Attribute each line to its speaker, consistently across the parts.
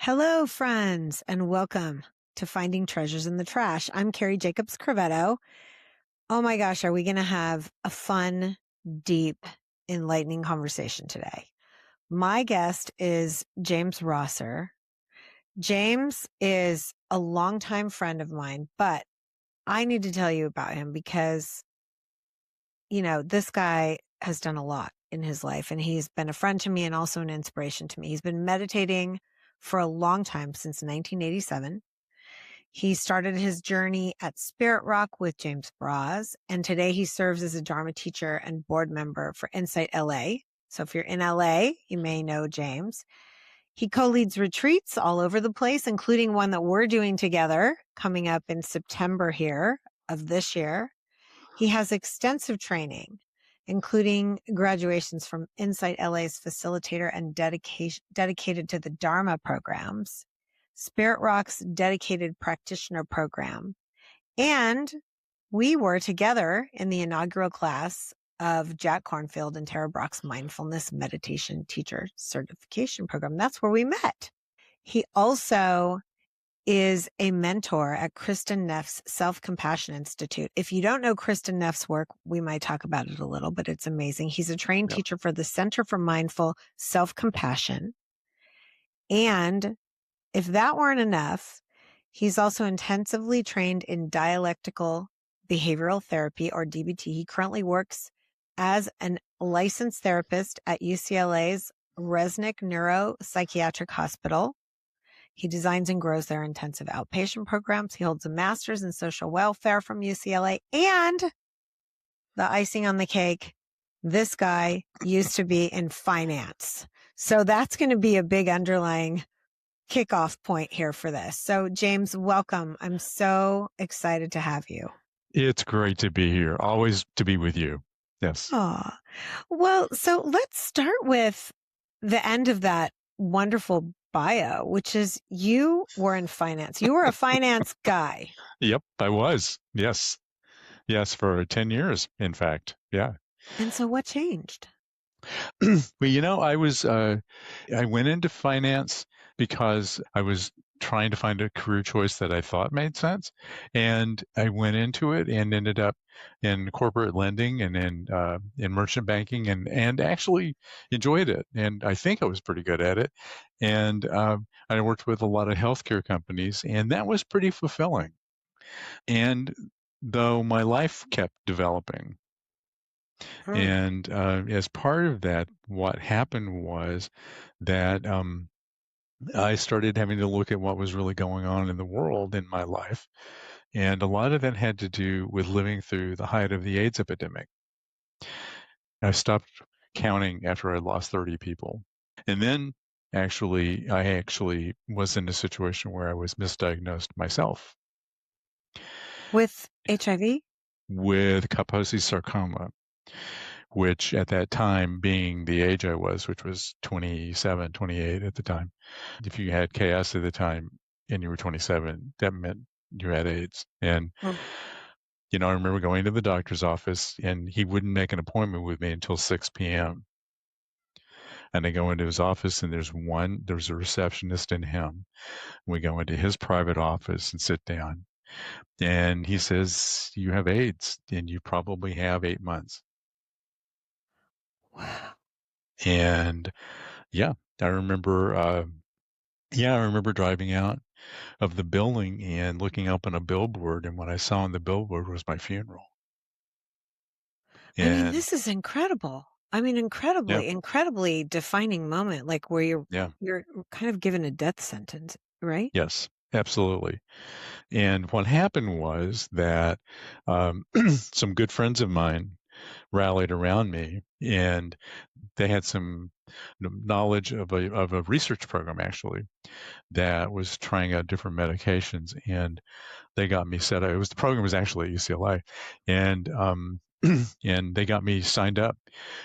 Speaker 1: Hello, friends, and welcome to Finding Treasures in the Trash. I'm Carrie Jacobs-Crovetto. Oh my gosh, are we going to have a fun, deep, enlightening conversation today? My guest is James Rosser. James is a longtime friend of mine, but I need to tell you about him because, this guy has done a lot in his life, and he's been a friend to me and also an inspiration to me. He's been meditating for a long time, since 1987. He started his journey at Spirit Rock with James Braz, and today he serves as a Dharma teacher and board member for Insight LA. So if you're in LA, you may know James. He co-leads retreats all over the place, including one that we're doing together coming up in September here of this year. He has extensive training, including graduations from Insight LA's facilitator and dedicated to the Dharma programs, Spirit Rock's dedicated practitioner program. And we were together in the inaugural class of Jack Kornfield and Tara Brock's mindfulness meditation teacher certification program. That's where we met. He also is a mentor at Kristen Neff's Self-Compassion Institute. If you don't know Kristen Neff's work, we might talk about it a little, but it's amazing. He's a trained teacher for the Center for Mindful Self-Compassion. And if that weren't enough, he's also intensively trained in dialectical behavioral therapy, or DBT. He currently works as a licensed therapist at UCLA's Resnick Neuropsychiatric Hospital. He designs and grows their intensive outpatient programs. He holds a master's in social welfare from UCLA. And the icing on the cake, this guy used to be in finance. So that's going to be a big underlying kickoff point here for this. So James, welcome. I'm so excited to have you.
Speaker 2: It's great to be here. Always to be with you. Yes.
Speaker 1: Oh, well, so let's start with the end of that wonderful bio, which is you were in finance. You were a finance guy.
Speaker 2: Yep, I was. Yes. Yes, for 10 years, in fact. Yeah.
Speaker 1: And so what changed?
Speaker 2: Well, I went into finance because I was trying to find a career choice that I thought made sense. And I went into it and ended up in corporate lending and in merchant banking and actually enjoyed it. And I think I was pretty good at it. And I worked with a lot of healthcare companies, and that was pretty fulfilling. And though my life kept developing, and as part of that, what happened was that I started having to look at what was really going on in the world in my life. And a lot of that had to do with living through the height of the AIDS epidemic. I stopped counting after I lost 30 people. And then I actually was in a situation where I was misdiagnosed myself.
Speaker 1: With HIV?
Speaker 2: With Kaposi sarcoma, which at that time, being the age I was, which was 27, 28 at the time, if you had KS at the time and you were 27, that meant you had AIDS. And, I remember going to the doctor's office, and he wouldn't make an appointment with me until 6 p.m. And I go into his office, and there's a receptionist and him. We go into his private office and sit down. And he says, "You have AIDS, and you probably have 8 months."
Speaker 1: Wow.
Speaker 2: And I remember driving out of the building and looking up on a billboard, and what I saw on the billboard was my funeral.
Speaker 1: And this is incredible. Incredibly defining moment, like where you're kind of given a death sentence, right?
Speaker 2: Yes, absolutely. And what happened was that some good friends of mine rallied around me, and they had some knowledge of a research program actually that was trying out different medications, and they got me set up. The program was actually at UCLA, and and they got me signed up,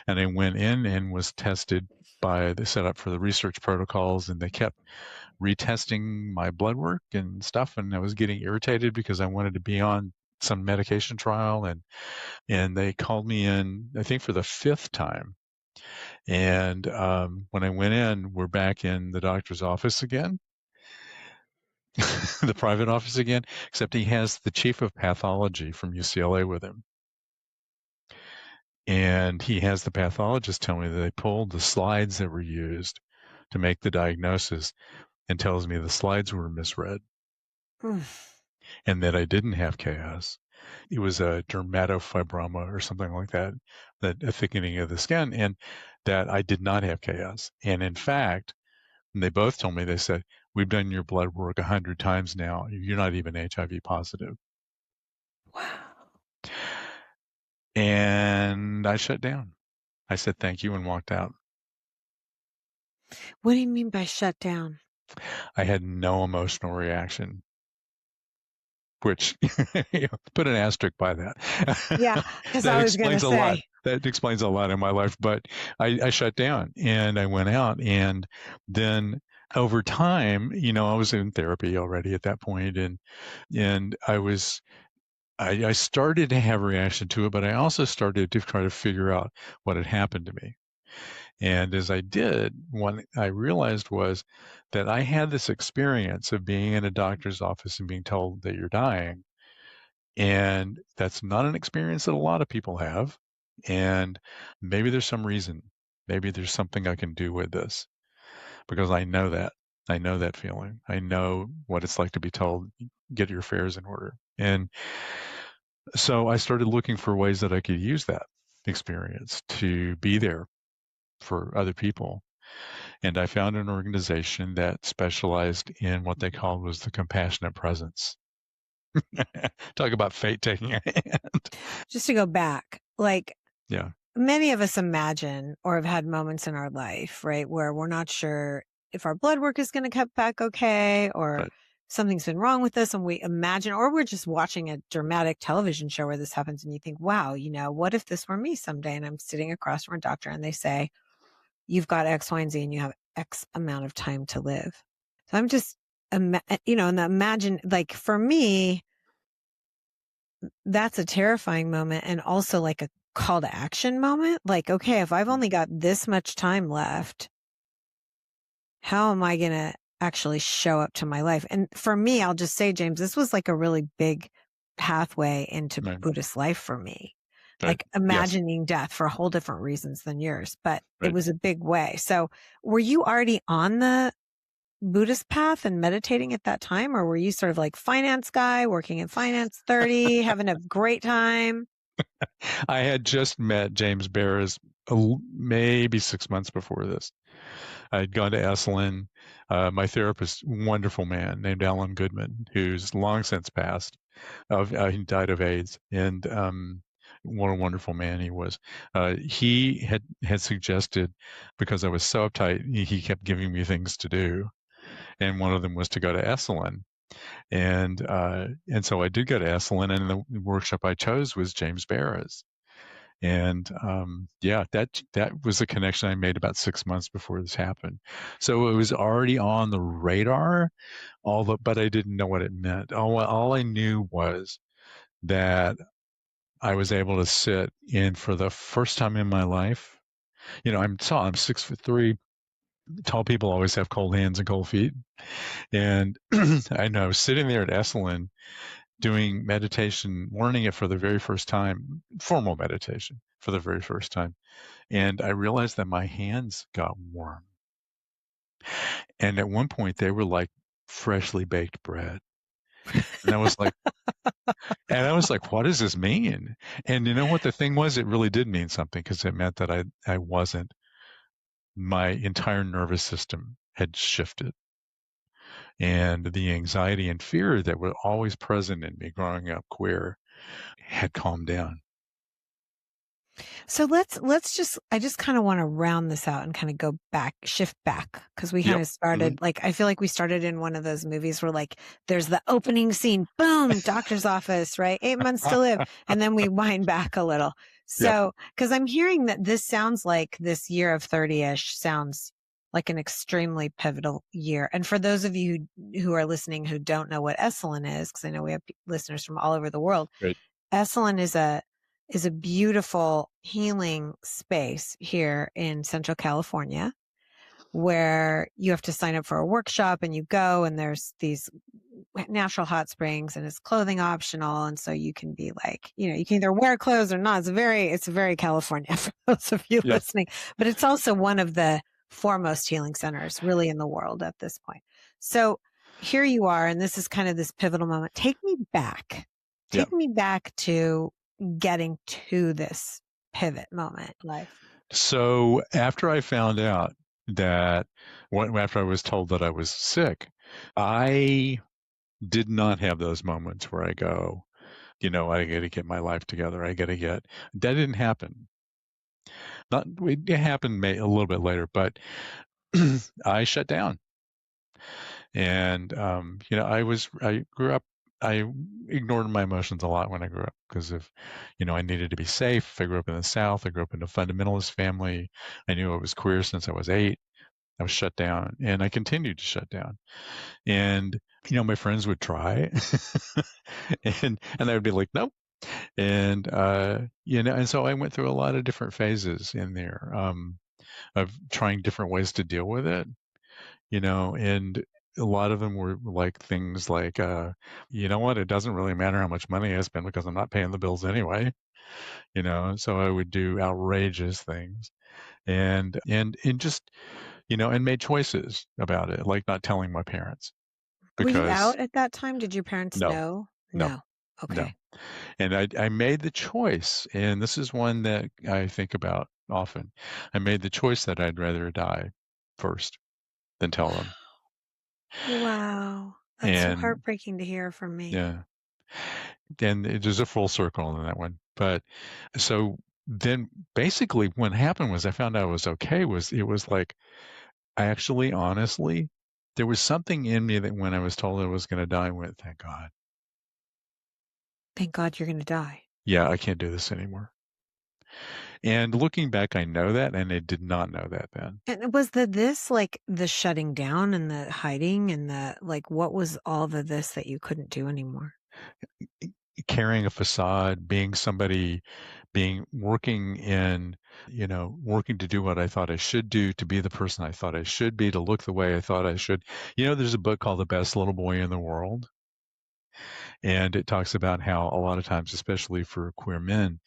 Speaker 2: and I went in and was tested they set up for the research protocols, and they kept retesting my blood work and stuff, and I was getting irritated because I wanted to be on some medication trial, and they called me in, I think, for the 5th time. And when I went in, we're back in the doctor's office again, the private office again, except he has the chief of pathology from UCLA with him. And he has the pathologist tell me that they pulled the slides that were used to make the diagnosis and tells me the slides were misread and that I didn't have chaos. It was a dermatofibroma or something like that, that a thickening of the skin, and that I did not have chaos. And in fact, and they both told me, they said, we've done your blood work 100 times now. You're not even HIV positive.
Speaker 1: Wow.
Speaker 2: And I shut down. I said, thank you, and walked out.
Speaker 1: What do you mean by shut down?
Speaker 2: I had no emotional reaction, which put an asterisk by that.
Speaker 1: Yeah, because
Speaker 2: That
Speaker 1: I was going to
Speaker 2: explains a lot.
Speaker 1: say.
Speaker 2: That explains a lot in my life. But I shut down and I went out. And then over time, I was in therapy already at that point, and I started to have a reaction to it, but I also started to try to figure out what had happened to me. And as I did, what I realized was that I had this experience of being in a doctor's office and being told that you're dying. And that's not an experience that a lot of people have. And maybe there's some reason. Maybe there's something I can do with this because I know that. I know that feeling. I know what it's like to be told, get your affairs in order. And so I started looking for ways that I could use that experience to be there for other people. And I found an organization that specialized in what they called was the compassionate presence. Talk about fate taking a hand.
Speaker 1: Just to go back, like
Speaker 2: Yeah.
Speaker 1: many of us imagine or have had moments in our life, right, where we're not sure if our blood work is going to come back okay, or
Speaker 2: Right.
Speaker 1: something's been wrong with us, and we imagine, or we're just watching a dramatic television show where this happens and you think, wow, what if this were me someday and I'm sitting across from a doctor and they say, you've got X, Y, and Z and you have X amount of time to live. So I'm just, and imagine, like for me, that's a terrifying moment and also like a call to action moment. Like, okay, if I've only got this much time left, how am I going to actually show up to my life? And for me, I'll just say, James, this was like a really big pathway into
Speaker 2: Right.
Speaker 1: Buddhist life for me.
Speaker 2: Right.
Speaker 1: Like
Speaker 2: Yes.
Speaker 1: imagining death for whole different reasons than yours, but it
Speaker 2: Right.
Speaker 1: was a big way. So were you already on the Buddhist path and meditating at that time? Or were you sort of like finance guy working in finance 30, having a great time?
Speaker 2: I had just met James Barris maybe 6 months before this. I'd gone to Esalen. My therapist, wonderful man named Alan Goodman, who's long since passed. He died of AIDS, and what a wonderful man he was. He had suggested, because I was so uptight, he kept giving me things to do, and one of them was to go to Esalen. And so I did go to Esalen, and the workshop I chose was James Barris. And yeah, that was a connection I made about 6 months before this happened. So it was already on the radar, but I didn't know what it meant. All I knew was that I was able to sit in for the first time in my life. I'm tall. I'm 6'3". Tall people always have cold hands and cold feet. And I know I was sitting there at Esalen doing meditation, learning it for the very first time, formal meditation for the very first time. And I realized that my hands got warm. And at one point they were like freshly baked bread. And I was like, what does this mean? And you know what the thing was? It really did mean something, because it meant that I wasn't, my entire nervous system had shifted. And the anxiety and fear that were always present in me growing up queer had calmed down.
Speaker 1: So I just kind of want to round this out and kind of go back, shift back. Cause we kind
Speaker 2: Yep.
Speaker 1: of started, like, I feel like we started in one of those movies where like, there's the opening scene, boom, doctor's office, right? 8 months to live. And then we wind back a little.
Speaker 2: Yep.
Speaker 1: So, cause I'm hearing that this sounds like this year of 30-ish sounds like an extremely pivotal year. And for those of you who are listening who don't know what Esalen is, cause I know we have listeners from all over the world,
Speaker 2: Right.
Speaker 1: Esalen is a beautiful healing space here in Central California where you have to sign up for a workshop and you go and there's these natural hot springs and it's clothing optional. And so you can be like, you can either wear clothes or not. It's very California for those of you
Speaker 2: Yeah.
Speaker 1: listening, but it's also one of the foremost healing centers really in the world at this point. So here you are, and this is kind of this pivotal moment. Take me back. Take me back to getting to this pivot moment in life.
Speaker 2: So after I found out that, after I was told that I was sick, I did not have those moments where I go, I got to get my life together. That didn't happen. It happened a little bit later, but I shut down. And, I grew up, I ignored my emotions a lot when I grew up because I needed to be safe. I grew up in the South. I grew up in a fundamentalist family. I knew I was queer since I was 8. I was shut down and I continued to shut down. And, my friends would try and they would be like, nope. And, and so I went through a lot of different phases in there, of trying different ways to deal with it, and a lot of them were like things like, you know what, it doesn't really matter how much money I spend because I'm not paying the bills anyway, so I would do outrageous things and just, and made choices about it, like not telling my parents
Speaker 1: Were you
Speaker 2: because
Speaker 1: out at that time? Did your parents
Speaker 2: no,
Speaker 1: know?
Speaker 2: no,
Speaker 1: No.
Speaker 2: no.
Speaker 1: Okay.
Speaker 2: And I made the choice, and this is one that I think about often. I made the choice that I'd rather die first than tell them.
Speaker 1: Wow. That's so
Speaker 2: And
Speaker 1: heartbreaking to hear from me.
Speaker 2: yeah, and there's a full circle in that one. But so then basically what happened was I found out I was okay. It was like, I actually, honestly, there was something in me that when I was told I was going to die, I went, thank God.
Speaker 1: Thank God you're going to die.
Speaker 2: Yeah, I can't do this anymore. And looking back, I know that, and I did not know that then.
Speaker 1: And was this like the shutting down and the hiding and what was all the this that you couldn't do anymore?
Speaker 2: Carrying a facade, being somebody, working to do what I thought I should do, to be the person I thought I should be, to look the way I thought I should. There's a book called The Best Little Boy in the World, and it talks about how a lot of times, especially for queer men,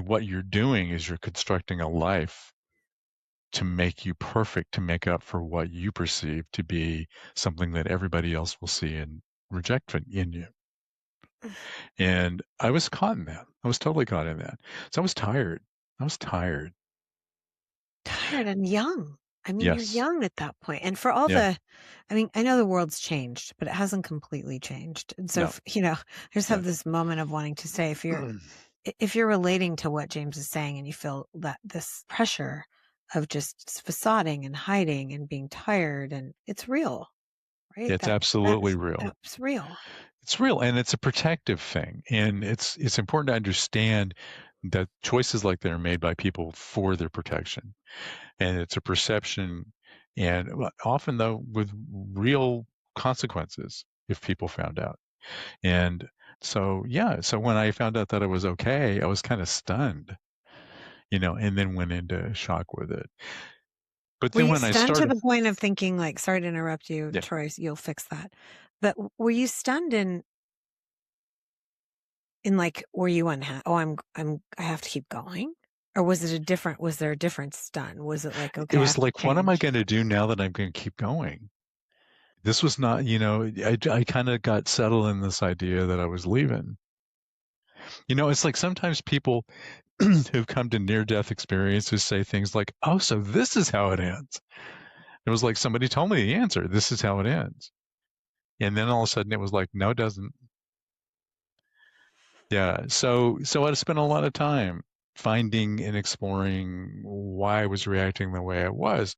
Speaker 2: what you're doing is you're constructing a life to make you perfect, to make up for what you perceive to be something that everybody else will see and reject in you. And I was caught in that. I was totally caught in that. So I was tired. I was tired.
Speaker 1: Tired and young. I mean, you're
Speaker 2: Yes.
Speaker 1: young at that point. And for all
Speaker 2: Yeah.
Speaker 1: I know the world's changed, but it hasn't completely changed. And so,
Speaker 2: No.
Speaker 1: I just
Speaker 2: No.
Speaker 1: have this moment of wanting to say, if you're relating to what James is saying and you feel that this pressure of just facading and hiding and being tired, and it's real, right?
Speaker 2: It's absolutely real.
Speaker 1: That's real.
Speaker 2: It's real, and it's a protective thing. And it's important to understand that choices like that are made by people for their protection. And it's a perception, and often though with real consequences if people found out. And so, yeah, so when I found out that I was okay, I was kind of stunned, and then went into shock with it. But
Speaker 1: Were
Speaker 2: then
Speaker 1: you
Speaker 2: when I
Speaker 1: stunned to
Speaker 2: started,
Speaker 1: the point of thinking, like, sorry to interrupt you,
Speaker 2: yeah,
Speaker 1: Troy, you'll fix that. But were you stunned in like, were you unhappy? Oh, I have to keep going? Or was there a different stun? Was it like,
Speaker 2: it
Speaker 1: okay, I
Speaker 2: was
Speaker 1: have to
Speaker 2: like, what am I
Speaker 1: change?
Speaker 2: going to do now that I'm going to keep going? This was not, I kind of got settled in this idea that I was leaving. It's like sometimes people who've come to near death experiences say things like, oh, so this is how it ends. It was like somebody told me the answer. This is how it ends. And then all of a sudden it was like, no, it doesn't. Yeah. So I spent a lot of time finding and exploring why I was reacting the way I was.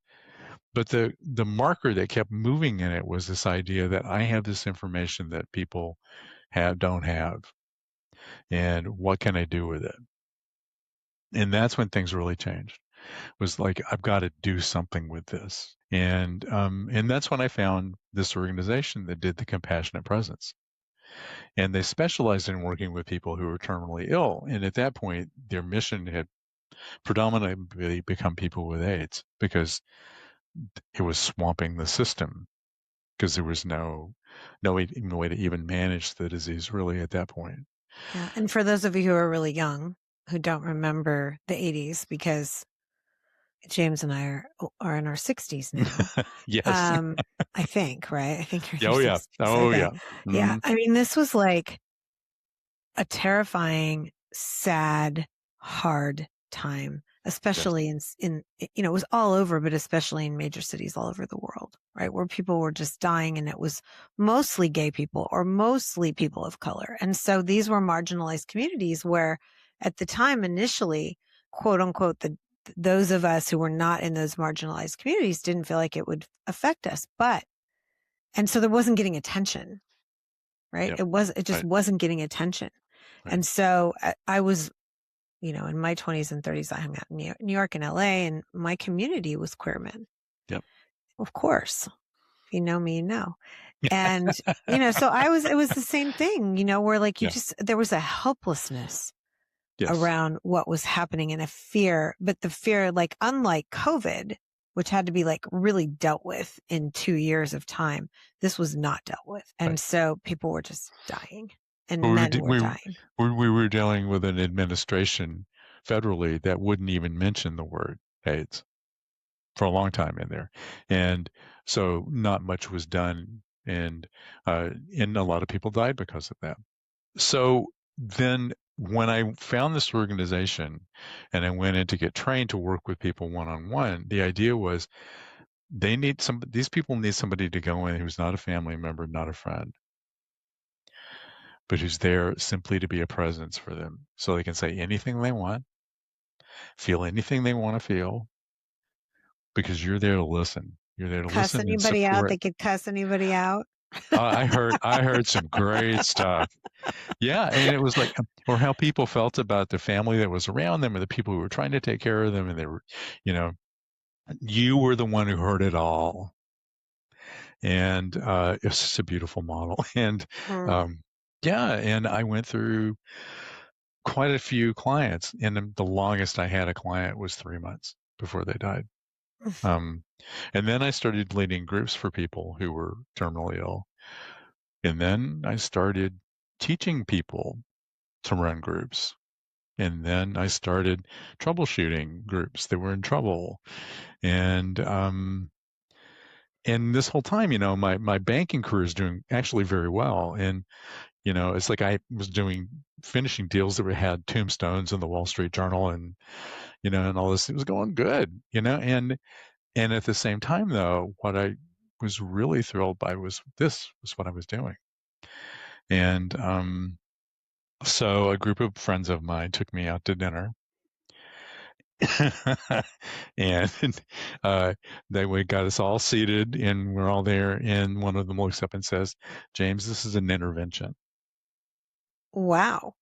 Speaker 2: But the marker that kept moving in it was this idea that I have this information that people don't have. And what can I do with it? And that's when things really changed. Was like, I've got to do something with this. And that's when I found this organization that did the compassionate presence. And they specialized in working with people who were terminally ill. And at that point, their mission had predominantly become people with AIDS because it was swamping the system because there was no way to even manage the disease really at that point.
Speaker 1: Yeah. And for those of you who are really young, who don't remember the 80s, because James and I are in our 60s now.
Speaker 2: Yes.
Speaker 1: Um, I think, right? I think you're in your
Speaker 2: Oh yeah.
Speaker 1: 60s, I
Speaker 2: Oh yeah.
Speaker 1: think. Yeah.
Speaker 2: Hmm.
Speaker 1: I mean, this was like a terrifying, sad, hard time,
Speaker 2: Yes.
Speaker 1: especially it was all over, but especially in major cities all over the world, right? Where people were just dying, and it was mostly gay people or mostly people of color. And so these were marginalized communities where at the time, initially, quote unquote, those of us who were not in those marginalized communities didn't feel like it would affect us. And so there wasn't getting attention, right?
Speaker 2: Yep.
Speaker 1: It just
Speaker 2: Right.
Speaker 1: wasn't getting attention.
Speaker 2: Right.
Speaker 1: And so I was, in my 20s and 30s, I hung out in New York and LA, and my community was queer men.
Speaker 2: Yep.
Speaker 1: Of course, if you know me, you know. And, so it was the same thing, where like
Speaker 2: Yeah.
Speaker 1: there was a helplessness
Speaker 2: Yes.
Speaker 1: around what was happening and a fear, but the fear, like, unlike COVID, which had to be like really dealt with in 2 years of time, this was not dealt with. And
Speaker 2: Right.
Speaker 1: so people were just dying,
Speaker 2: But
Speaker 1: and men were dying.
Speaker 2: we were dealing with an administration federally that wouldn't even mention the word AIDS for a long time in there, and so not much was done, and a lot of people died because of that. So then when I found this organization and I went in to get trained to work with people one on one, the idea was these people need somebody to go in who's not a family member, not a friend, but who's there simply to be a presence for them. So they can say anything they want, feel anything they want to feel, because you're there to listen. You're there to
Speaker 1: Cuss
Speaker 2: listen and
Speaker 1: anybody out,
Speaker 2: support.
Speaker 1: they could cuss anybody out.
Speaker 2: I heard some great stuff. Yeah, and it was like, or how people felt about the family that was around them, or the people who were trying to take care of them, and they were, you know, you were the one who heard it all, and it's just a beautiful model. And
Speaker 1: Mm.
Speaker 2: um, yeah, and I went through quite a few clients, and the longest I had a client was 3 months before they died. Um, and then I started leading groups for people who were terminally ill. And then I started teaching people to run groups. And then I started troubleshooting groups that were in trouble. And this whole time, my banking career is doing actually very well. And it's like I was finishing deals that had tombstones in the Wall Street Journal, and all this. It was going good. And at the same time, though, what I was really thrilled by was what I was doing. And so a group of friends of mine took me out to dinner. And we got us all seated, and we're all there. And one of them looks up and says, "James, this is an intervention."
Speaker 1: Wow.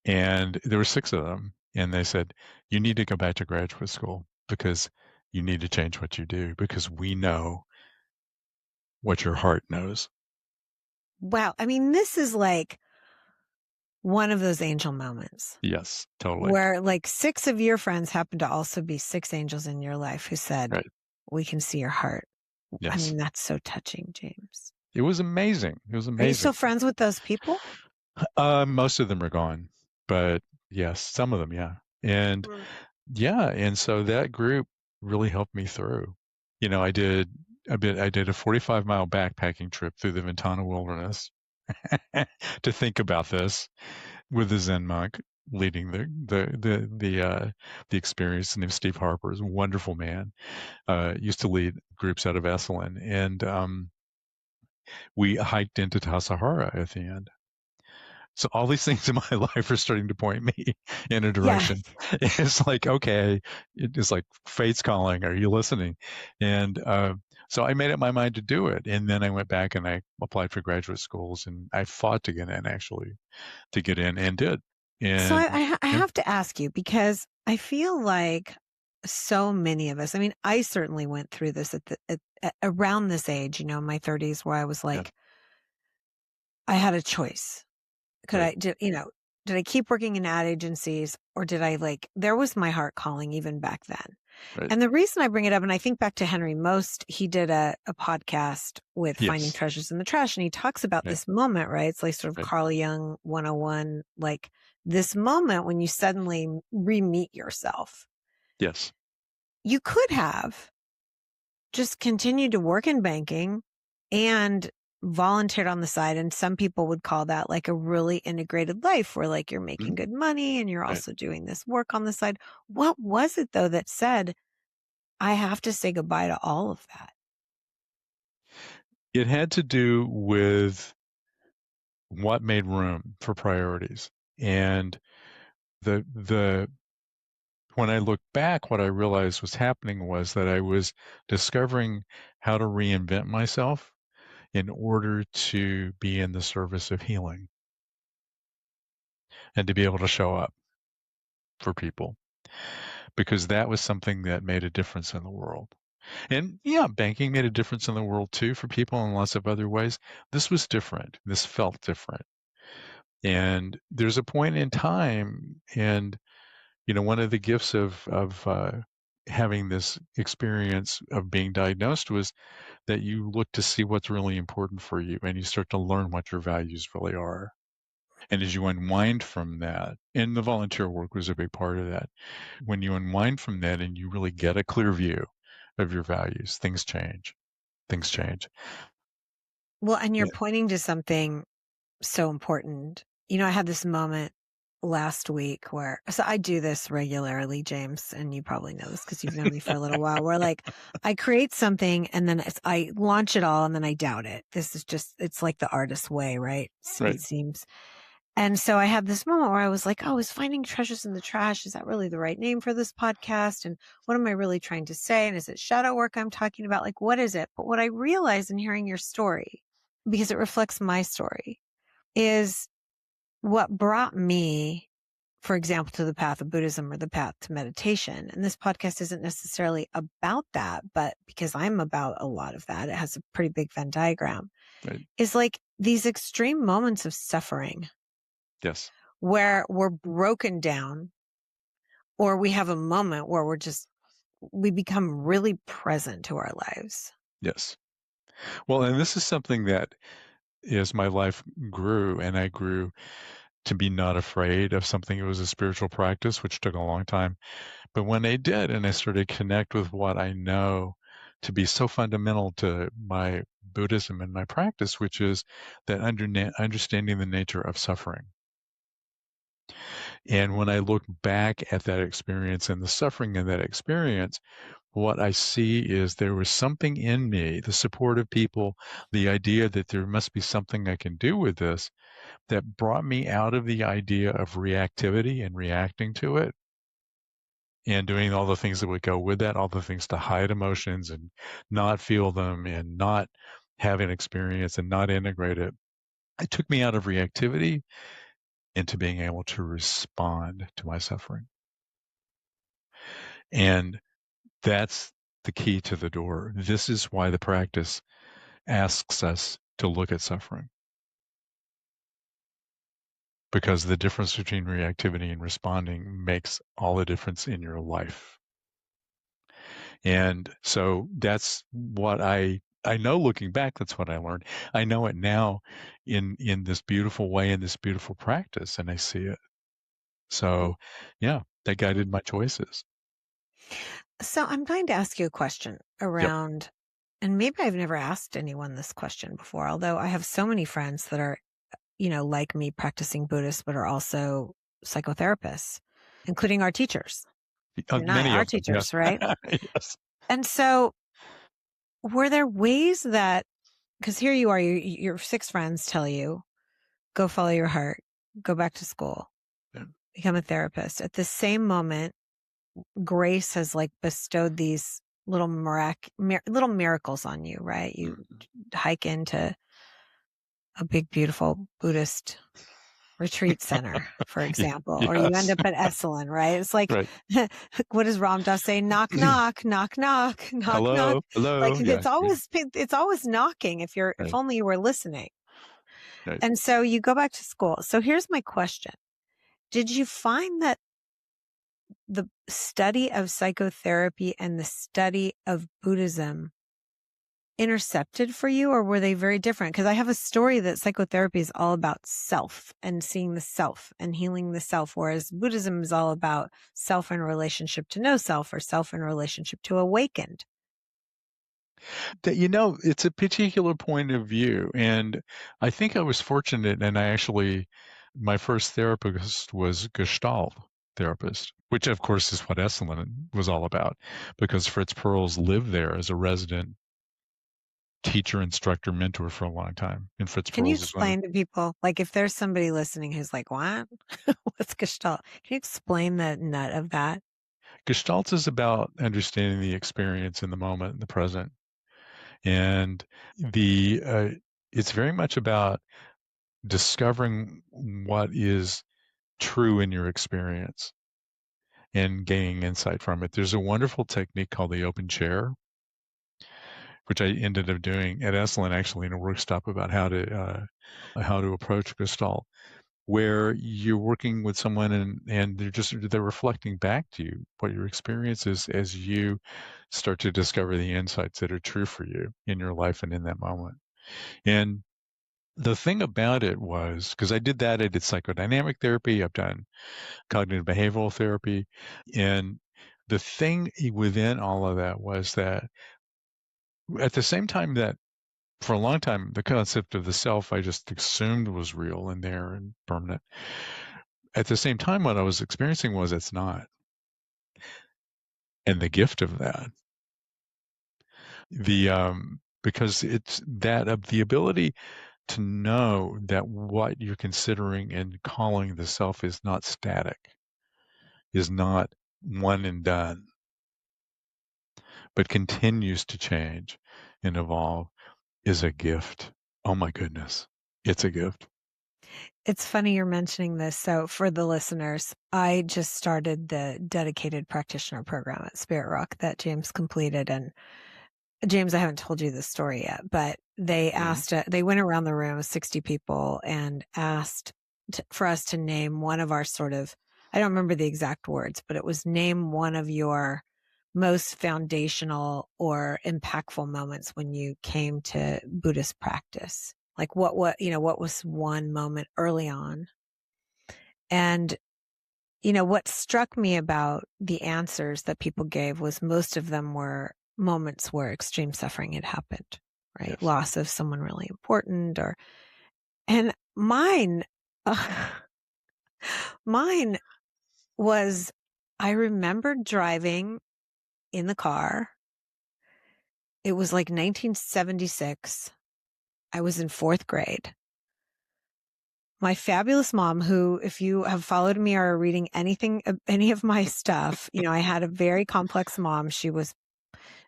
Speaker 2: And there were 6 of them. And they said, "You need to go back to graduate school because you need to change what you do because we know what your heart knows."
Speaker 1: Wow. I mean, this is like one of those angel moments
Speaker 2: Yes, totally.
Speaker 1: where like 6 of your friends happen to also be 6 angels in your life who said,
Speaker 2: Right.
Speaker 1: we can see your heart. I
Speaker 2: Yes.
Speaker 1: mean, that's so touching, James.
Speaker 2: It was amazing. It was
Speaker 1: Are you still
Speaker 2: amazing.
Speaker 1: friends with those people?
Speaker 2: Most of them are gone, but yes, some of them, yeah. And
Speaker 1: Mm.
Speaker 2: yeah, and so that group really helped me through. I did a 45-mile backpacking trip through the Ventana Wilderness to think about this with the Zen monk leading the experience. His name is Steve Harper, is a wonderful man. Used to lead groups out of Esalen, and we hiked into Tassajara at the end. So all these things in my life are starting to point me in a
Speaker 1: Yeah.
Speaker 2: direction. It's like, okay, it's like fate's calling. Are you listening? And so I made up my mind to do it. And then I went back and I applied for graduate schools, and I fought to get in, actually, and did.
Speaker 1: So
Speaker 2: And
Speaker 1: I
Speaker 2: yeah,
Speaker 1: have to ask you, because I feel like so many of us, I mean, I certainly went through this around this age, my 30s, where I was
Speaker 2: yeah,
Speaker 1: like, I had a choice. Could
Speaker 2: right,
Speaker 1: I do, Did I keep working in ad agencies, or did I there was my heart calling even back then.
Speaker 2: Right.
Speaker 1: And the reason I bring it up, and I think back to Henry Most, he did a podcast with Finding
Speaker 2: Yes.
Speaker 1: Treasures in the Trash, and he talks about
Speaker 2: Right.
Speaker 1: this moment, right? It's like sort of
Speaker 2: Right.
Speaker 1: Carl Jung 101, like this moment when you suddenly re-meet yourself.
Speaker 2: Yes.
Speaker 1: You could have just continued to work in banking and volunteered on the side. And some people would call that like a really integrated life where like you're making good money and you're
Speaker 2: Right.
Speaker 1: also doing this work on the side. What was it though that said, I have to say goodbye to all of that?
Speaker 2: It had to do with what made room for priorities. And the when I look back, what I realized was happening was that I was discovering how to reinvent myself in order to be in the service of healing and to be able to show up for people, because that was something that made a difference in the world. And yeah, banking made a difference in the world too for people in lots of other ways. This was different. This felt different. And there's a point in time, and one of the gifts of having this experience of being diagnosed was that you look to see what's really important for you, and you start to learn what your values really are. And as you unwind from that, and the volunteer work was a big part of that, when you unwind from that and you really get a clear view of your values, things change. Things change.
Speaker 1: Well, and you're
Speaker 2: Yeah.
Speaker 1: pointing to something so important. I had this moment last week so I do this regularly, James, and you probably know this because you've known me for a little while, where like I create something and then I launch it all and then I doubt it. This is it's like the artist's way, right?
Speaker 2: Right.
Speaker 1: It seems. And so I had this moment where I was like, oh, is Finding Treasures in the Trash, is that really the right name for this podcast? And what am I really trying to say? And is it shadow work I'm talking about? Like, what is it? But what I realized in hearing your story, because it reflects my story, is what brought me, for example, to the path of Buddhism or the path to meditation. And this podcast isn't necessarily about that, but because I'm about a lot of that, it has a pretty big Venn diagram,
Speaker 2: Right.
Speaker 1: is like these extreme moments of suffering.
Speaker 2: Yes.
Speaker 1: Where we're broken down, or we have a moment where we become really present to our lives.
Speaker 2: Yes. Well, and this is something that, as my life grew, and I grew to be not afraid of something that was a spiritual practice, which took a long time. But when I did, and I started to connect with what I know to be so fundamental to my Buddhism and my practice, which is that understanding the nature of suffering. And when I look back at that experience and the suffering in that experience, what I see is there was something in me, the support of people, the idea that there must be something I can do with this, that brought me out of the idea of reactivity and reacting to it and doing all the things that would go with that, all the things to hide emotions and not feel them and not have an experience and not integrate it. It took me out of reactivity into being able to respond to my suffering. And that's the key to the door. This is why the practice asks us to look at suffering. Because the difference between reactivity and responding makes all the difference in your life. And so that's what I know looking back, that's what I learned. I know it now in this beautiful way, in this beautiful practice, and I see it. So yeah, that guided my choices.
Speaker 1: So I'm going to ask you a question
Speaker 2: Yep.
Speaker 1: around, and maybe I've never asked anyone this question before, although I have so many friends that are, like me, practicing Buddhists, but are also psychotherapists, including our teachers. You and I,
Speaker 2: Many
Speaker 1: our
Speaker 2: of them, yes.
Speaker 1: teachers, right?
Speaker 2: Yes.
Speaker 1: And so were there ways that, because here you are, your six friends tell you, go follow your heart, go back to school,
Speaker 2: Yeah.
Speaker 1: become a therapist. At the same moment, grace has like bestowed these little little miracles on you, right? You hike into a big, beautiful Buddhist retreat center, for example, or you end
Speaker 2: Yes.
Speaker 1: up at Esalen, right? It's like,
Speaker 2: Right.
Speaker 1: what does Ram Dass say? Knock, knock, knock, knock, knock, knock.
Speaker 2: Hello.
Speaker 1: Like
Speaker 2: Yeah.
Speaker 1: it's always knocking if
Speaker 2: Right.
Speaker 1: only you were listening.
Speaker 2: Right.
Speaker 1: And so you go back to school. So here's my question. Did you find that the study of psychotherapy and the study of Buddhism intercepted for you, or were they very different? Because I have a story that psychotherapy is all about self and seeing the self and healing the self, whereas Buddhism is all about self in relationship to no self, or self in relationship to awakened.
Speaker 2: That, it's a particular point of view. And I think I was fortunate, and my first therapist was Gestalt therapist, which of course is what Esalen was all about, because Fritz Perls lived there as a resident teacher, instructor, mentor for a long time. And Fritz
Speaker 1: Can you
Speaker 2: Perls is one of
Speaker 1: explain to people, like if there's somebody listening who's like, what? What's Gestalt? Can you explain the nut of that?
Speaker 2: Gestalt is about understanding the experience in the moment, in the present. And the it's very much about discovering what is true in your experience and gaining insight from it. There's a wonderful technique called the open chair, which I ended up doing at Esalen actually in a workshop about how to approach Gestalt, where you're working with someone and they're reflecting back to you what your experience is as you start to discover the insights that are true for you in your life and in that moment. And the thing about it was, because I did psychodynamic therapy, I've done cognitive behavioral therapy. And the thing within all of that was that at the same time that for a long time, the concept of the self I just assumed was real and there and permanent. At the same time, what I was experiencing was it's not. And the gift of that, because it's that of the ability to know that what you're considering and calling the self is not static, is not one and done, but continues to change and evolve, is a gift. Oh my goodness. It's a gift.
Speaker 1: It's funny you're mentioning this. So for the listeners, I just started the dedicated practitioner program at Spirit Rock that James completed. And James, I haven't told you this story yet, but they asked, they went around the room, 60 people, and asked for us to name one of our I don't remember the exact words, but it was name one of your most foundational or impactful moments when you came to Buddhist practice. Like what was one moment early on? And, what struck me about the answers that people gave was most of them were moments where extreme suffering had happened, right?
Speaker 2: Yes.
Speaker 1: Loss of someone really important and mine, mine was, I remember driving in the car. It was like 1976. I was in 4th grade. My fabulous mom, who, if you have followed me or are reading any of my stuff, I had a very complex mom. She was,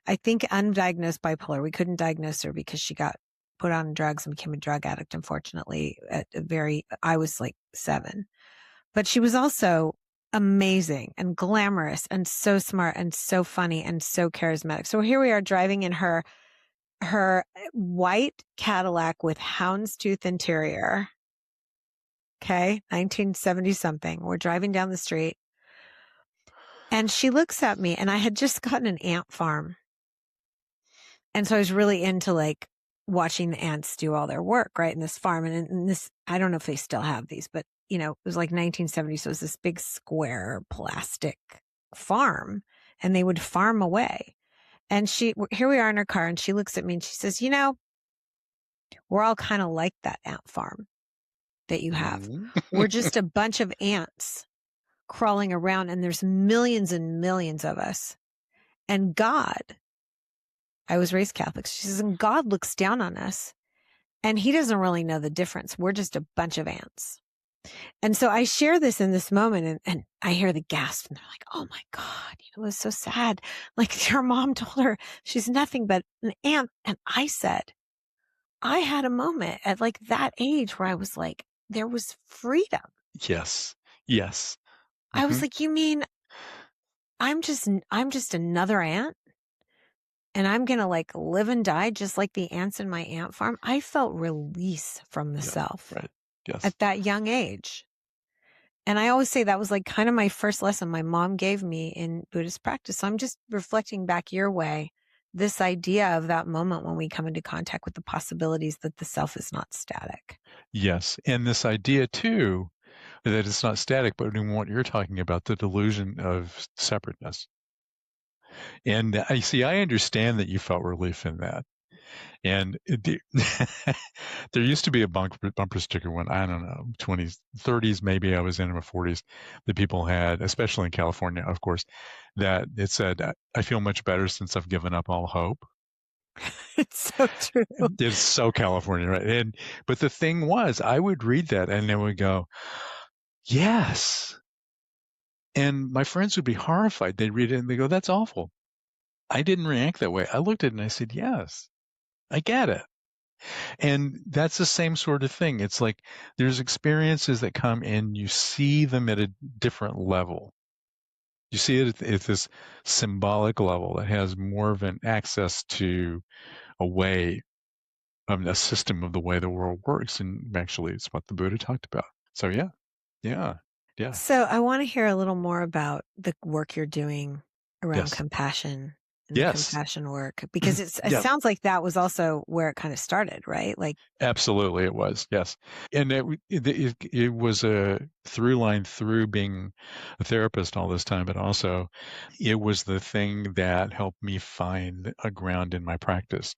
Speaker 1: I think, undiagnosed bipolar. We couldn't diagnose her because she got put on drugs and became a drug addict, unfortunately, I was like 7. But she was also amazing and glamorous and so smart and so funny and so charismatic. So here we are driving in her white Cadillac with houndstooth interior. Okay, 1970 something. We're driving down the street and she looks at me, and I had just gotten an ant farm. And so I was really into like watching the ants do all their work, right, in this farm. And this, I don't know if they still have these, but it was like 1970. So it was this big square plastic farm, and they would farm away. And here we are in her car, and she looks at me and she says, we're all kind of like that ant farm that you have. We're just a bunch of ants crawling around, and there's millions and millions of us. And God, I was raised Catholic. She says, and God looks down on us, and he doesn't really know the difference. We're just a bunch of ants. And so I share this in this moment, and I hear the gasp, and they're like, oh my God, it was so sad. Like your mom told her she's nothing but an ant. And I said, I had a moment at like that age where I was like, there was freedom.
Speaker 2: Yes. Yes.
Speaker 1: I was like, you mean I'm just another ant, and I'm going to like live and die just like the ants in my ant farm? I felt release from the self
Speaker 2: Right. Yes.
Speaker 1: at that young age. And I always say that was like kind of my first lesson my mom gave me in Buddhist practice. So I'm just reflecting back your way, this idea of that moment when we come into contact with the possibilities that the self is not static.
Speaker 2: Yes. And this idea too, that it's not static, but in what you're talking about, the delusion of separateness. And I see, I understand that you felt relief in that. And there used to be a bumper sticker when, I don't know, 20s, 30s, maybe I was in my 40s, that people had, especially in California, of course, that it said, I feel much better since I've given up all hope.
Speaker 1: It's so true.
Speaker 2: It's so California, right? But the thing was, I would read that and they would go, yes. And my friends would be horrified. They'd read it and they go, that's awful. I didn't react that way. I looked at it and I said, yes, I get it. And that's the same sort of thing. It's like there's experiences that come and you see them at a different level. You see it at this symbolic level that has more of an access to a way, a system of the way the world works. And actually, it's what the Buddha talked about. So, yeah, yeah, yeah,
Speaker 1: So I want to hear a little more about the work you're doing around
Speaker 2: yes,
Speaker 1: compassion and the
Speaker 2: yes,
Speaker 1: compassion work, because it
Speaker 2: yeah.
Speaker 1: sounds like that was also where it kind of started, right? Like,
Speaker 2: Absolutely, it was, yes. And it was a through line through being a therapist all this time, but also it was the thing that helped me find a ground in my practice.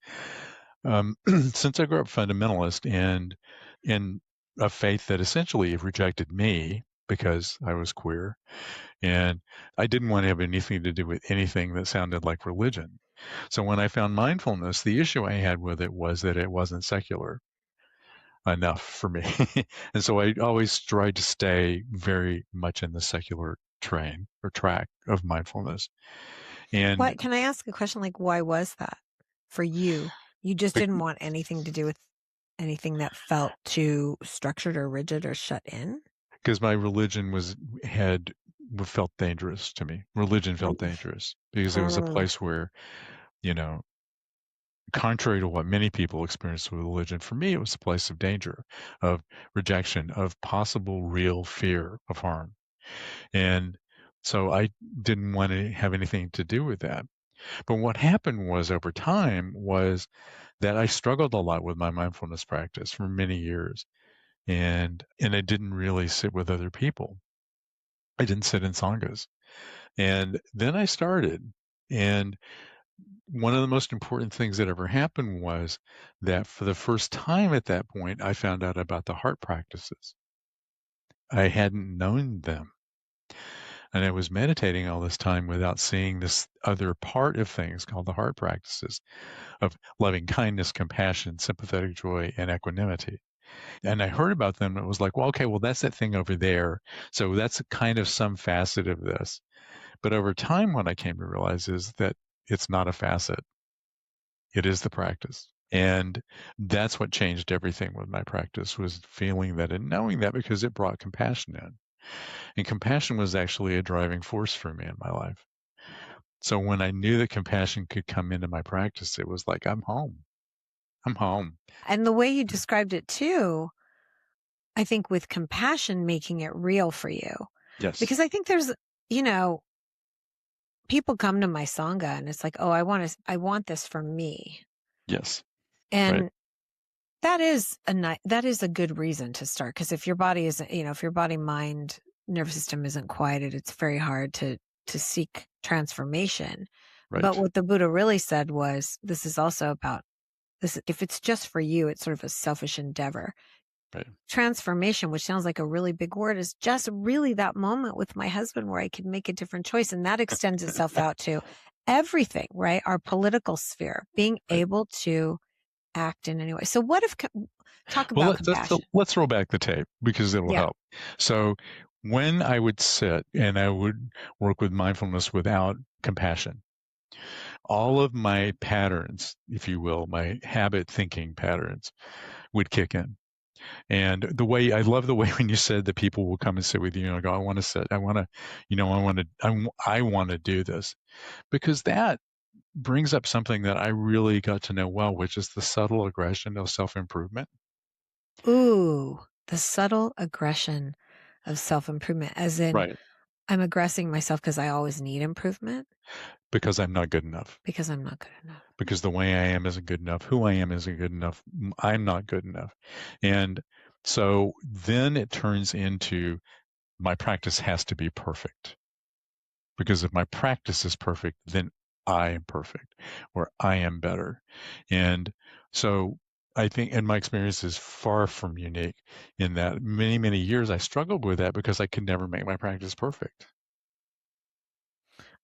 Speaker 2: Since I grew up fundamentalist and in a faith that essentially rejected me because I was queer, and I didn't want to have anything to do with anything that sounded like religion. So when I found mindfulness, the issue I had with it was that it wasn't secular enough for me. And so I always tried to stay very much in the secular train or track of mindfulness. And
Speaker 1: what can I ask a question? Like, why was that for you? You just didn't want anything to do with anything that felt too structured or rigid or shut in?
Speaker 2: because my religion had felt dangerous to me. Religion felt dangerous because it was a
Speaker 1: Mm.
Speaker 2: place where, you know, contrary to what many people experience with religion, for me, it was a place of danger, of rejection, of possible real fear of harm. And so I didn't want to have anything to do with that. But what happened was over time was that I struggled a lot with my mindfulness practice for many years. And I didn't really sit with other people. I didn't sit in sanghas. And then I started. And one of the most important things that ever happened was that for the first time at that point, I found out about the heart practices. I hadn't known them. And I was meditating all this time without seeing this other part of things called the heart practices of loving kindness, compassion, sympathetic joy, and equanimity. And I heard about them. And it was like, well, okay, well, that's that thing over there. So that's kind of some facet of this. But over time, what I came to realize is that it's not a facet. It is the practice. And that's what changed everything with my practice was feeling that and knowing that because it brought compassion in. And compassion was actually a driving force for me in my life. So when I knew that compassion could come into my practice, it was like, I'm home. I'm home.
Speaker 1: And the way you described it too, I think with compassion making it real for you,
Speaker 2: Yes.
Speaker 1: because I think there's, you know, people come to my sangha and it's like, oh, I want this for me.
Speaker 2: Yes. Right.
Speaker 1: And that is a good reason to start. Cause if your body isn't, if your body, mind, nervous system isn't quieted, it's very hard to seek transformation. But
Speaker 2: Right.
Speaker 1: what the Buddha really said was, this is also about this. If it's just for you, it's sort of a selfish endeavor.
Speaker 2: Right.
Speaker 1: Transformation, which sounds like a really big word, is just really that moment with my husband where I could make a different choice. And that extends itself out to everything, right? Our political sphere, being
Speaker 2: Right.
Speaker 1: able to act in any way. So what if, talk
Speaker 2: Well,
Speaker 1: about compassion.
Speaker 2: let's roll back the tape because it'll
Speaker 1: Yeah.
Speaker 2: help. So when I would sit and I would work with mindfulness without compassion, all of my patterns, if you will, my habit thinking patterns would kick in. And I love the way when you said that people will come and sit with you and go, I want to sit, I want to, I want to do this because that brings up something that I really got to know well, which is the subtle aggression of self improvement.
Speaker 1: Ooh, the subtle aggression of self-improvement, as in
Speaker 2: Right.
Speaker 1: I'm aggressing myself because I always need improvement
Speaker 2: Because I'm not good enough.
Speaker 1: because I'm not good enough.
Speaker 2: Because the way I am isn't good enough. Who I am isn't good enough. I'm not good enough. And so then it turns into my practice has to be perfect. Because if my practice is perfect, then I am perfect or I am better. And so I think, and my experience is far from unique in that many, many years I struggled with that because I could never make my practice perfect.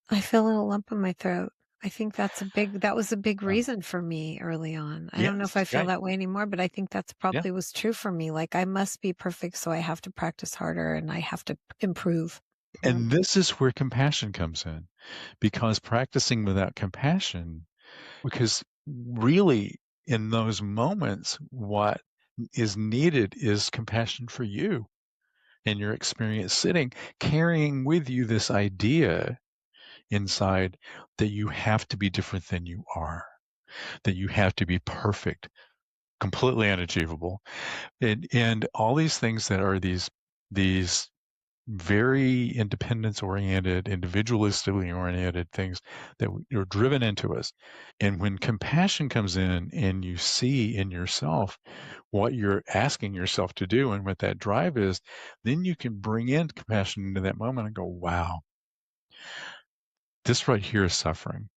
Speaker 1: I feel a little lump in my throat. I think that was a big
Speaker 2: Uh,
Speaker 1: reason for me early on. I don't know if
Speaker 2: yes,
Speaker 1: I feel
Speaker 2: right.
Speaker 1: that way anymore, but I think that's
Speaker 2: Yeah.
Speaker 1: probably was true for me. Like I must be perfect, so I have to practice harder and I have to improve. Yeah.
Speaker 2: And this is where compassion comes in because practicing without compassion, because really in those moments, what is needed is compassion for you and your experience sitting, carrying with you this idea inside that you have to be different than you are, that you have to be perfect, completely unachievable, and all these things that are these very independence oriented, individualistically oriented things that are driven into us. And when compassion comes in and you see in yourself what you're asking yourself to do and what that drive is, then you can bring in compassion into that moment and go, wow, this right here is suffering.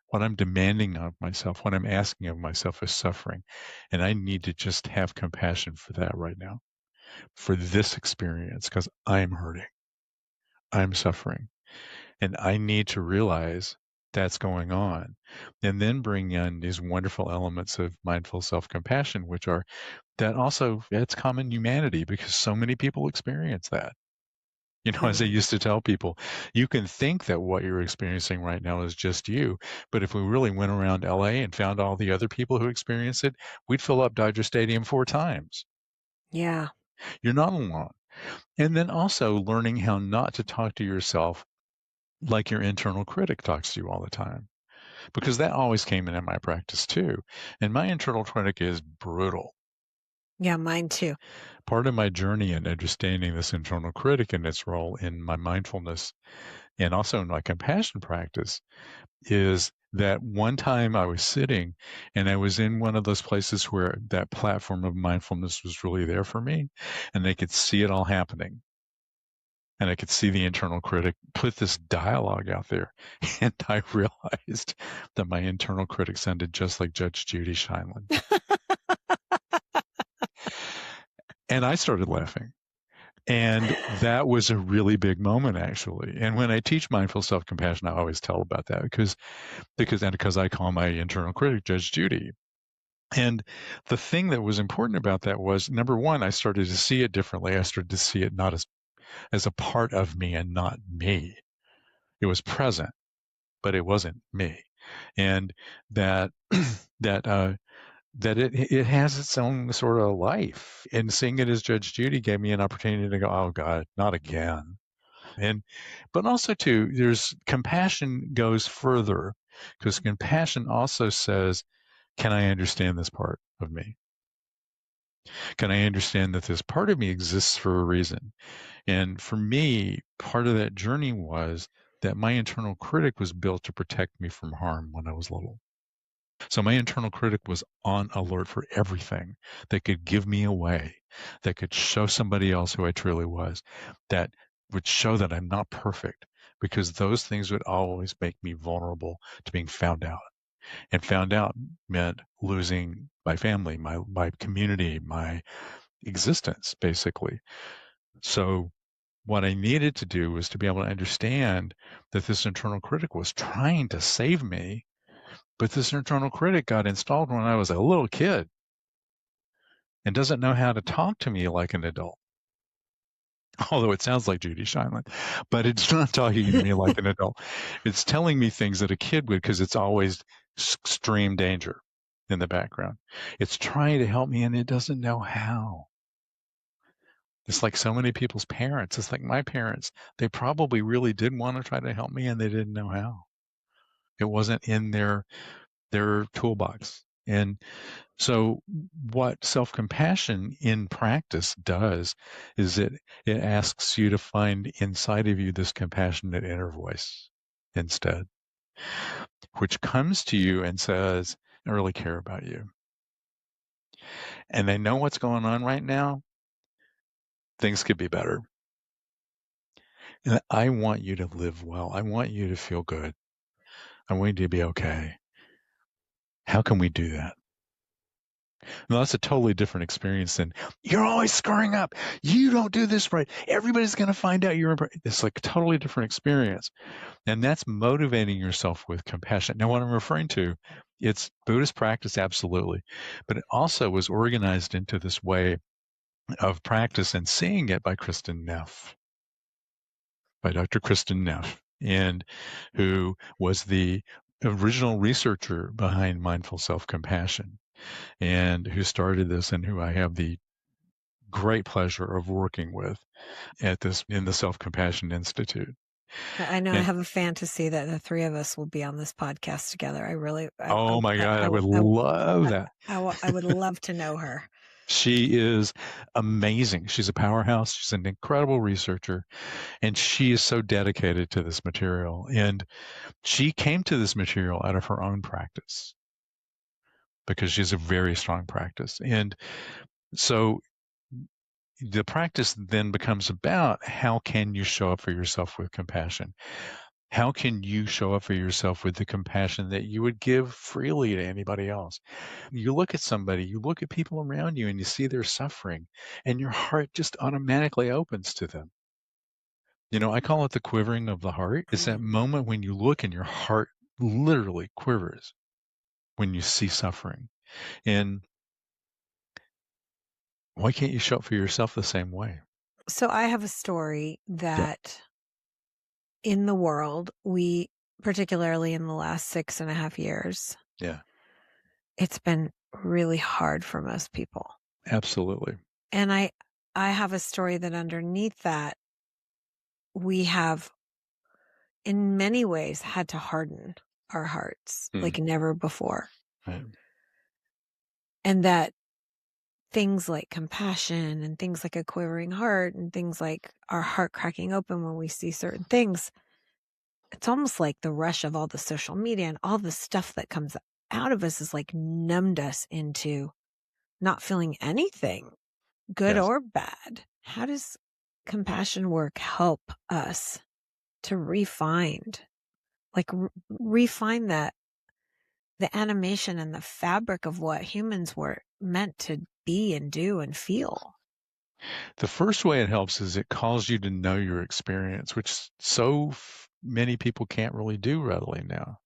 Speaker 2: What I'm demanding of myself, what I'm asking of myself is suffering. And I need to just have compassion for that right now, for this experience, because I'm hurting, I'm suffering. And I need to realize that's going on. And then bring in these wonderful elements of mindful self compassion, which are that also, it's common humanity because so many people experience that. As I
Speaker 1: Yeah.
Speaker 2: used to tell people, you can think that what you're experiencing right now is just you. But if we really went around LA and found all the other people who experience it, we'd fill up Dodger Stadium 4 times.
Speaker 1: Yeah.
Speaker 2: You're not alone. And then also learning how not to talk to yourself like your internal critic talks to you all the time, because that always came in my practice too. And my internal critic is brutal.
Speaker 1: Yeah, mine too.
Speaker 2: Part of my journey in understanding this internal critic and its role in my mindfulness and also in my compassion practice is that one time I was sitting and I was in one of those places where that platform of mindfulness was really there for me and I could see it all happening. And I could see the internal critic put this dialogue out there. And I realized that my internal critic sounded just like Judge Judy Scheinlin. And I started laughing. And that was a really big moment, actually. And when I teach mindful self-compassion, I always tell about that because I call my internal critic Judge Judy. And the thing that was important about that was number one, I started to see it differently. I started to see it not as a part of me and not me. It was present, but it wasn't me. And that that that it has its own sort of life. And seeing it as Judge Judy gave me an opportunity to go, oh God, not again. And but also too, there's compassion goes further because compassion also says, can I understand this part of me? Can I understand that this part of me exists for a reason? And for me, part of that journey was that my internal critic was built to protect me from harm when I was little. So my internal critic was on alert for everything that could give me away, that could show somebody else who I truly was, that would show that I'm not perfect, because those things would always make me vulnerable to being found out. And found out meant losing my family, my community, my existence, basically. So what I needed to do was to be able to understand that this internal critic was trying to save me, but this internal critic got installed when I was a little kid and doesn't know how to talk to me like an adult. Although it sounds like Judy Scheinlin, but it's not talking to me like an adult. It's telling me things that a kid would because it's always extreme danger in the background. It's trying to help me and it doesn't know how. It's like so many people's parents. It's like my parents. They probably really did want to try to help me and they didn't know how. It wasn't in their toolbox. And so what self-compassion in practice does is it asks you to find inside of you this compassionate inner voice instead, which comes to you and says, I really care about you. And I know what's going on right now. Things could be better. And I want you to live well. I want you to feel good. I want you to be okay. How can we do that? Now, that's a totally different experience than you're always screwing up. You don't do this right. Everybody's going to find out you're. It's like a totally different experience. And that's motivating yourself with compassion. Now, what I'm referring to, it's Buddhist practice, absolutely. But it also was organized into this way of practice and seeing it by Kristen Neff, by Dr. Kristen Neff, and who was the original researcher behind mindful self-compassion and who started this and who I have the great pleasure of working with at this in the Self-Compassion Institute.
Speaker 1: I know I
Speaker 2: And
Speaker 1: have a fantasy that the three of us will be on this podcast together. I really,
Speaker 2: oh my God, I would love that.
Speaker 1: I would love to know her.
Speaker 2: She is amazing. She's a powerhouse. She's an incredible researcher, and she is so dedicated to this material. And she came to this material out of her own practice because she's a very strong practice. And so the practice then becomes about how can you show up for yourself with compassion? How can you show up for yourself with the compassion that you would give freely to anybody else? You look at somebody, you look at people around you, and you see their suffering, and your heart just automatically opens to them. You know, I call it the quivering of the heart. It's that moment when you look and your heart literally quivers when you see suffering. And why can't you show up for yourself the same way?
Speaker 1: So I have a story
Speaker 2: Yeah.
Speaker 1: that in the world, we, particularly in the last 6.5 years,
Speaker 2: Yeah.
Speaker 1: it's been really hard for most people.
Speaker 2: Absolutely.
Speaker 1: And I have a story that underneath that, we have in many ways had to harden our hearts like never before.
Speaker 2: Right.
Speaker 1: And that things like compassion and things like a quivering heart and things like our heart cracking open when we see certain things, it's almost like the rush of all the social media and all the stuff that comes out of us is like numbed us into not feeling anything, good
Speaker 2: Yes.
Speaker 1: or bad. How does compassion work help us to refine that the animation and the fabric of what humans were meant to be and do and feel?
Speaker 2: The first way it helps is it calls you to know your experience, which many people can't really do readily now.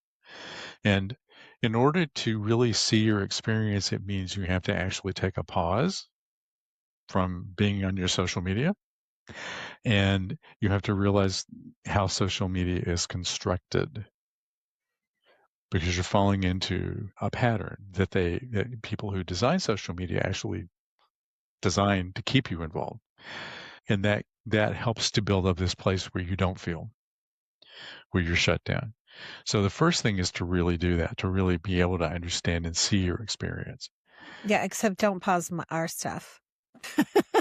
Speaker 2: And in order to really see your experience, it means you have to actually take a pause from being on your social media. And you have to realize how social media is constructed because you're falling into a pattern that people who design social media actually design to keep you involved. And that helps to build up this place where you don't feel, where you're shut down. So the first thing is to really do that, to really be able to understand and see your experience.
Speaker 1: Yeah, except don't pause our stuff.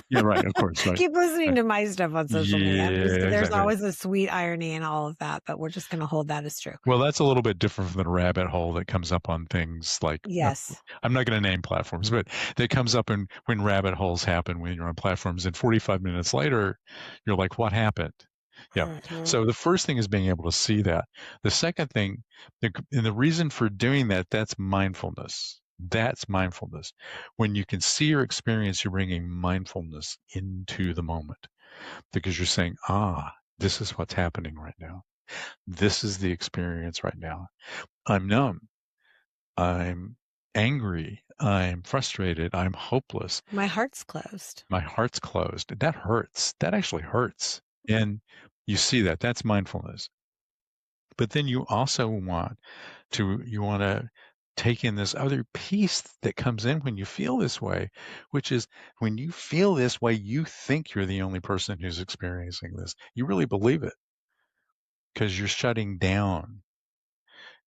Speaker 2: Yeah, right. Of course. Right.
Speaker 1: Keep listening
Speaker 2: Right.
Speaker 1: to my stuff on social media.
Speaker 2: Yeah,
Speaker 1: There's
Speaker 2: exactly.
Speaker 1: always a sweet irony in all of that, but we're just going to hold that as true.
Speaker 2: Well, that's a little bit different from the rabbit hole that comes up on things like,
Speaker 1: Yes.
Speaker 2: I'm not going to name platforms, but that comes up when rabbit holes happen when you're on platforms, and 45 minutes later, you're like, what happened? Yeah.
Speaker 1: Mm-hmm.
Speaker 2: So the first thing is being able to see that. The second thing, and the reason for doing that, that's mindfulness. That's mindfulness. When you can see your experience, you're bringing mindfulness into the moment because you're saying, this is what's happening right now. This is the experience right now. I'm numb. I'm angry. I'm frustrated. I'm hopeless.
Speaker 1: My heart's closed.
Speaker 2: My heart's closed. That hurts. That actually hurts. And you see that. That's mindfulness. But then you also want to take in this other piece that comes in when you feel this way, which is when you feel this way, you think you're the only person who's experiencing this. You really believe it because you're shutting down.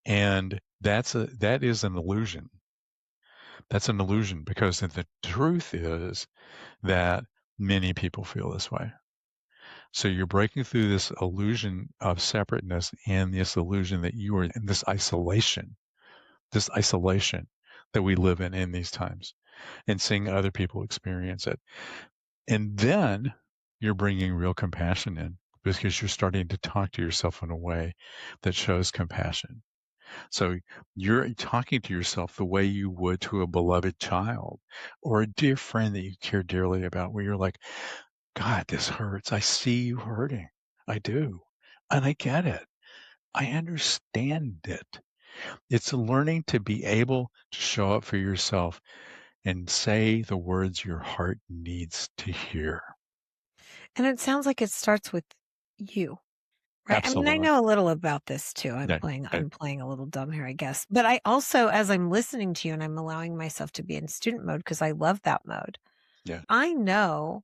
Speaker 2: And that is an illusion. That's an illusion, because the truth is that many people feel this way. So you're breaking through this illusion of separateness and this illusion that you are in this isolation that we live in these times, and seeing other people experience it. And then you're bringing real compassion in, because you're starting to talk to yourself in a way that shows compassion. So you're talking to yourself the way you would to a beloved child or a dear friend that you care dearly about, where you're like, God, this hurts. I see you hurting. I do. And I get it. I understand it. It's learning to be able to show up for yourself and say the words your heart needs to hear.
Speaker 1: And it sounds like it starts with you, right? I mean, I
Speaker 2: Absolutely.
Speaker 1: know a little about this too.
Speaker 2: Yeah.
Speaker 1: I'm playing a little dumb here, I guess. But I also, as I'm listening to you and I'm allowing myself to be in student mode because I love that mode,
Speaker 2: Yeah.
Speaker 1: I know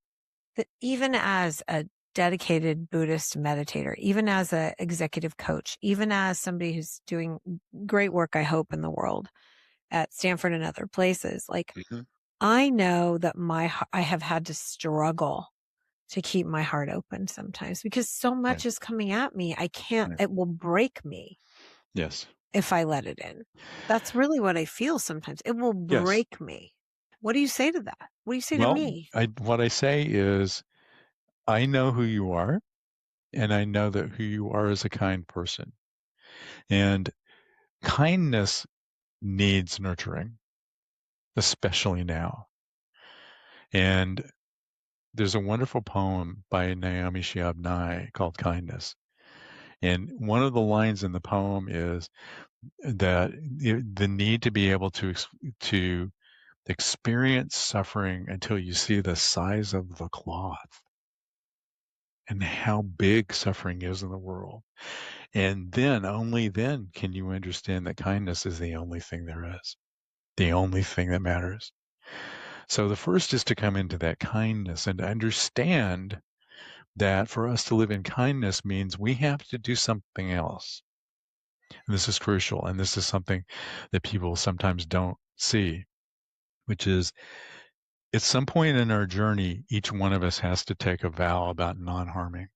Speaker 1: that even as a dedicated Buddhist meditator, even as an executive coach, even as somebody who's doing great work, I hope, in the world at Stanford and other places, like
Speaker 2: Mhm.
Speaker 1: I know that I have had to struggle to keep my heart open sometimes because so
Speaker 2: Yeah.
Speaker 1: much is coming at me. I can't,
Speaker 2: Yeah.
Speaker 1: it will break me
Speaker 2: Yes.
Speaker 1: if I let it in. That's really what I feel sometimes. It will
Speaker 2: Yes.
Speaker 1: break me. What do you say to that? What do you say to
Speaker 2: Well,
Speaker 1: me?
Speaker 2: what I say is, I know who you are, and I know that who you are is a kind person. And kindness needs nurturing, especially now. And there's a wonderful poem by Naomi Shihab Nye called Kindness. And one of the lines in the poem is that the need to be able to experience suffering until you see the size of the cloth and how big suffering is in the world. And then, only then, can you understand that kindness is the only thing there is, the only thing that matters. So the first is to come into that kindness and to understand that for us to live in kindness means we have to do something else. And this is crucial. And this is something that people sometimes don't see, which is, at some point in our journey, each one of us has to take a vow about non harming,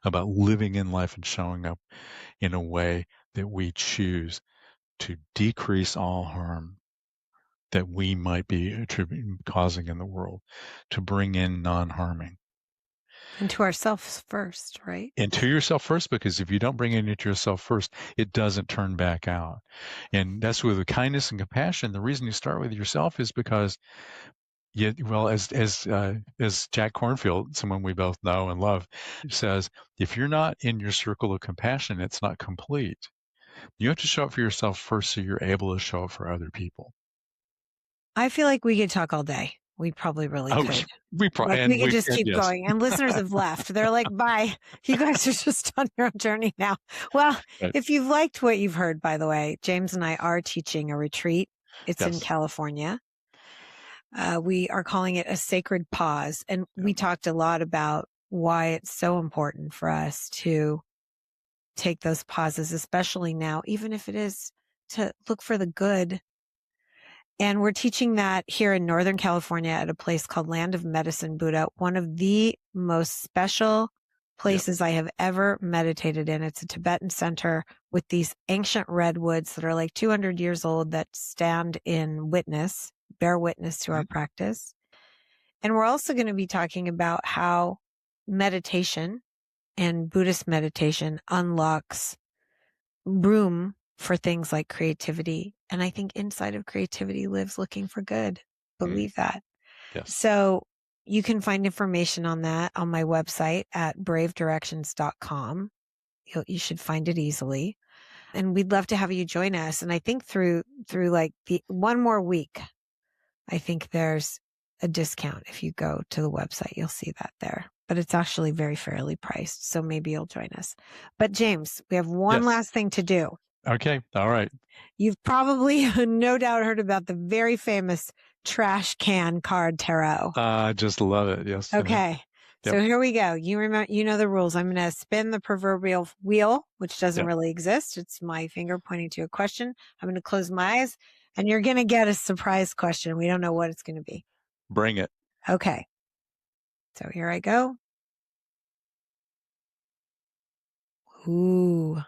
Speaker 2: about living in life and showing up in a way that we choose to decrease all harm that we might be causing in the world, to bring in non harming.
Speaker 1: And to ourselves first, right?
Speaker 2: And to yourself first, because if you don't bring it into yourself first, it doesn't turn back out. And that's with kindness and compassion. The reason you start with yourself is because, well, as Jack Kornfield, someone we both know and love, says, if you're not in your circle of compassion, it's not complete. You have to show up for yourself first, so you're able to show up for other people.
Speaker 1: I feel like we could talk all day. We probably really
Speaker 2: Oh,
Speaker 1: could.
Speaker 2: we
Speaker 1: Like
Speaker 2: and
Speaker 1: we could
Speaker 2: we
Speaker 1: just
Speaker 2: and
Speaker 1: keep
Speaker 2: yes,
Speaker 1: going. And listeners have left. They're like, bye. You guys are just on your own journey now. Well,
Speaker 2: right.
Speaker 1: if you've liked what you've heard, by the way, James and I are teaching a retreat. It's in
Speaker 2: Yes,
Speaker 1: California. We are calling it a sacred pause. And
Speaker 2: yeah.
Speaker 1: we talked a lot about why it's so important for us to take those pauses, especially now, even if it is to look for the good. And we're teaching that here in Northern California at a place called Land of Medicine Buddha, one of the most special
Speaker 2: Yep.
Speaker 1: places I have ever meditated in. It's a Tibetan center with these ancient redwoods that are like 200 years old that stand in witness, bear witness to our
Speaker 2: Mhm.
Speaker 1: practice. And we're also going to be talking about how meditation and Buddhist meditation unlocks room for things like creativity. And I think inside of creativity lives looking for good.
Speaker 2: Mm.
Speaker 1: Believe that.
Speaker 2: Yes.
Speaker 1: So you can find information on that on my website at bravedirections.com. You should find it easily. And we'd love to have you join us. And I think through like the one more week, I think there's a discount. If you go to the website, you'll see that there, but it's actually very fairly priced. So maybe you'll join us. But James, we have one
Speaker 2: Yes.
Speaker 1: last thing to do.
Speaker 2: Okay. All right.
Speaker 1: You've probably no doubt heard about the very famous trash can card tarot.
Speaker 2: I just love it. Yes.
Speaker 1: Okay.
Speaker 2: Yep.
Speaker 1: So here we go. You remember, you know the rules. I'm going to spin the proverbial wheel, which doesn't
Speaker 2: Yep.
Speaker 1: really exist. It's my finger pointing to a question. I'm going to close my eyes And you're going to get a surprise question. We don't know what it's going to be.
Speaker 2: Bring it.
Speaker 1: Okay. So here I go. Ooh.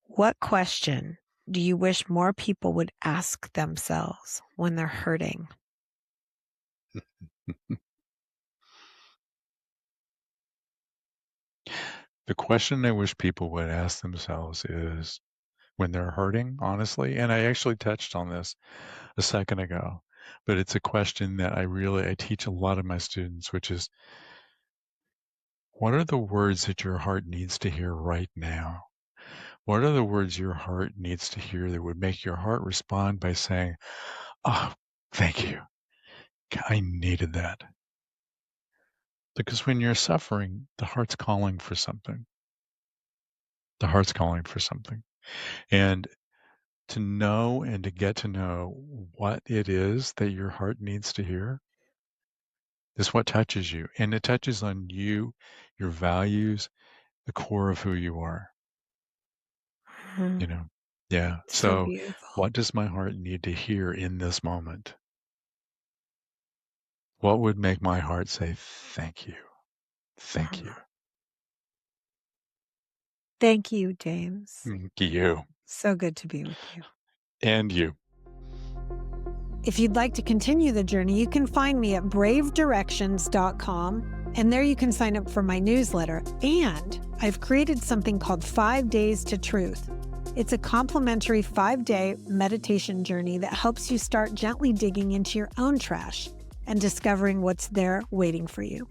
Speaker 1: What question do you wish more people would ask themselves when they're hurting?
Speaker 2: The question I wish people would ask themselves is when they're hurting, honestly, and I actually touched on this a second ago, but it's a question that I teach a lot of my students, which is, what are the words that your heart needs to hear right now? What are the words your heart needs to hear that would make your heart respond by saying, "Oh, thank you. I needed that." Because when you're suffering, the heart's calling for something. The heart's calling for something. And to know and to get to know what it is that your heart needs to hear is what touches you. And it touches on you, your values, the core of who you are,
Speaker 1: Mhm.
Speaker 2: you know? Yeah.
Speaker 1: So
Speaker 2: So
Speaker 1: beautiful.
Speaker 2: what does my heart need to hear in this moment? What would make my heart say, thank you? Thank you.
Speaker 1: Thank you, James.
Speaker 2: Thank you.
Speaker 1: So good to be with you.
Speaker 2: And you.
Speaker 1: If you'd like to continue the journey, you can find me at bravedirections.com, and there you can sign up for my newsletter. And I've created something called 5 Days to Truth. It's a complimentary 5-day meditation journey that helps you start gently digging into your own trash and discovering what's there waiting for you.